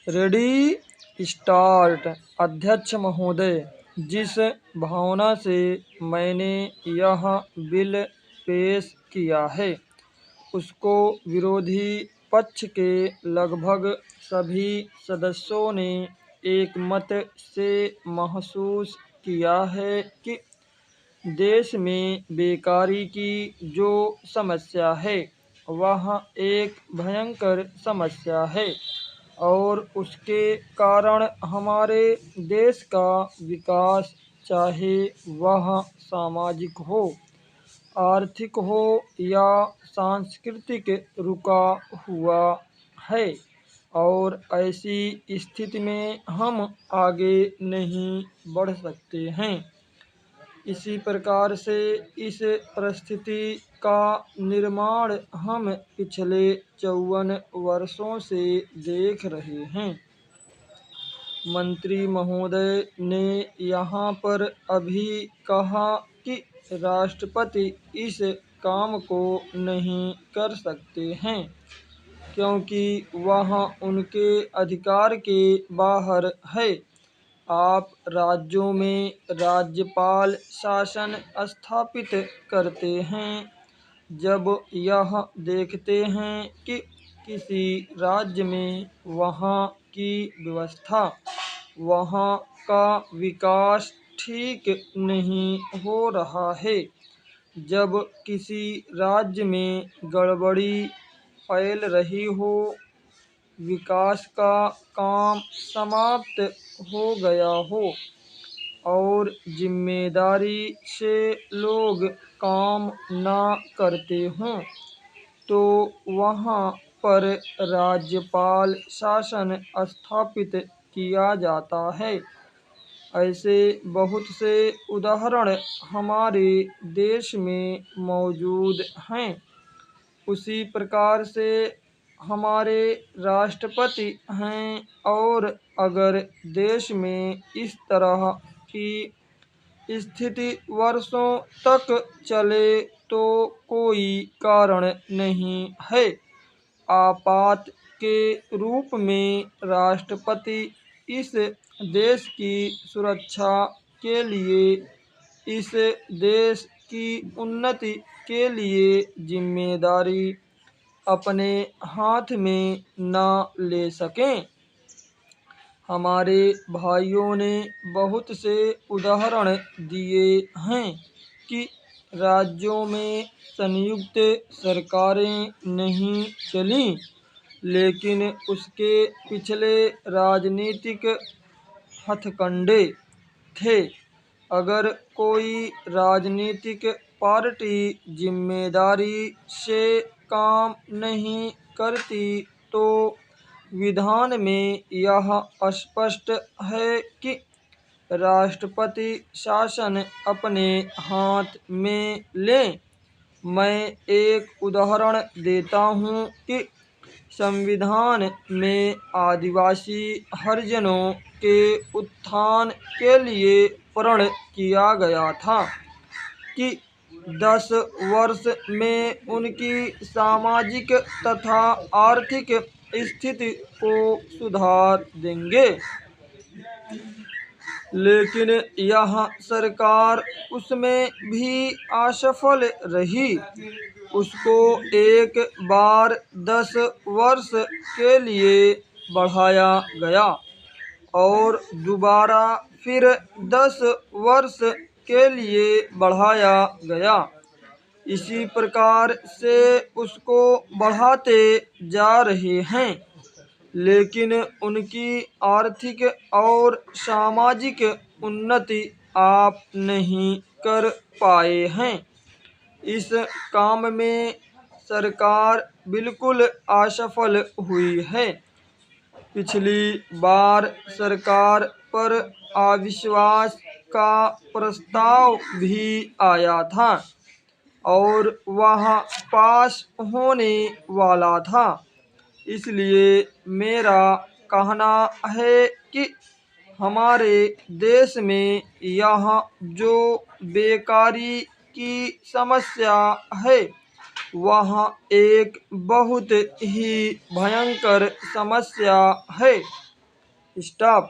Ready start. अध्यक्ष महोदय, जिस भावना से मैंने यह बिल पेश किया है उसको विरोधी पक्ष के लगभग सभी सदस्यों ने एकमत से महसूस किया है कि देश में बेकारी की जो समस्या है वह एक भयंकर समस्या है और उसके कारण हमारे देश का विकास, चाहे वह सामाजिक हो, आर्थिक हो या सांस्कृतिक, रुका हुआ है और ऐसी स्थिति में हम आगे नहीं बढ़ सकते हैं। इसी प्रकार से इस परिस्थिति का निर्माण हम पिछले 54 वर्षों से देख रहे हैं। मंत्री महोदय ने यहाँ पर अभी कहा कि राष्ट्रपति इस काम को नहीं कर सकते हैं क्योंकि वह उनके अधिकार के बाहर है। आप राज्यों में राज्यपाल शासन स्थापित करते हैं जब यह देखते हैं कि किसी राज्य में वहाँ की व्यवस्था, वहाँ का विकास ठीक नहीं हो रहा है, जब किसी राज्य में गड़बड़ी फैल रही हो, विकास का काम समाप्त हो गया हो और जिम्मेदारी से लोग काम ना करते हों, तो वहाँ पर राज्यपाल शासन स्थापित किया जाता है। ऐसे बहुत से उदाहरण हमारे देश में मौजूद हैं। उसी प्रकार से हमारे राष्ट्रपति हैं और अगर देश में इस तरह की स्थिति वर्षों तक चले तो कोई कारण नहीं है। आपात के रूप में राष्ट्रपति इस देश की सुरक्षा के लिए, इस देश की उन्नति के लिए जिम्मेदारी अपने हाथ में न ले सकें। हमारे भाइयों ने बहुत से उदाहरण दिए हैं कि राज्यों में संयुक्त सरकारें नहीं चलीं, लेकिन उसके पिछले राजनीतिक हथकंडे थे। अगर कोई राजनीतिक पार्टी जिम्मेदारी से काम नहीं करती तो विधान में यह स्पष्ट है कि राष्ट्रपति शासन अपने हाथ में लें। मैं एक उदाहरण देता हूँ कि संविधान में आदिवासी हरिजनों के उत्थान के लिए प्रण किया गया था कि 10 वर्ष में उनकी सामाजिक तथा आर्थिक स्थिति को सुधार देंगे, लेकिन यह सरकार उसमें भी असफल रही। उसको एक बार 10 वर्ष के लिए बढ़ाया गया और दोबारा फिर 10 वर्ष के लिए बढ़ाया गया। इसी प्रकार से उसको बढ़ाते जा रहे हैं, लेकिन उनकी आर्थिक और सामाजिक उन्नति आप नहीं कर पाए हैं। इस काम में सरकार बिल्कुल असफल हुई है। पिछली बार सरकार पर अविश्वास का प्रस्ताव भी आया था और वह पास होने वाला था। इसलिए मेरा कहना है कि हमारे देश में यह जो बेकारी की समस्या है वह एक बहुत ही भयंकर समस्या है स्टॉप।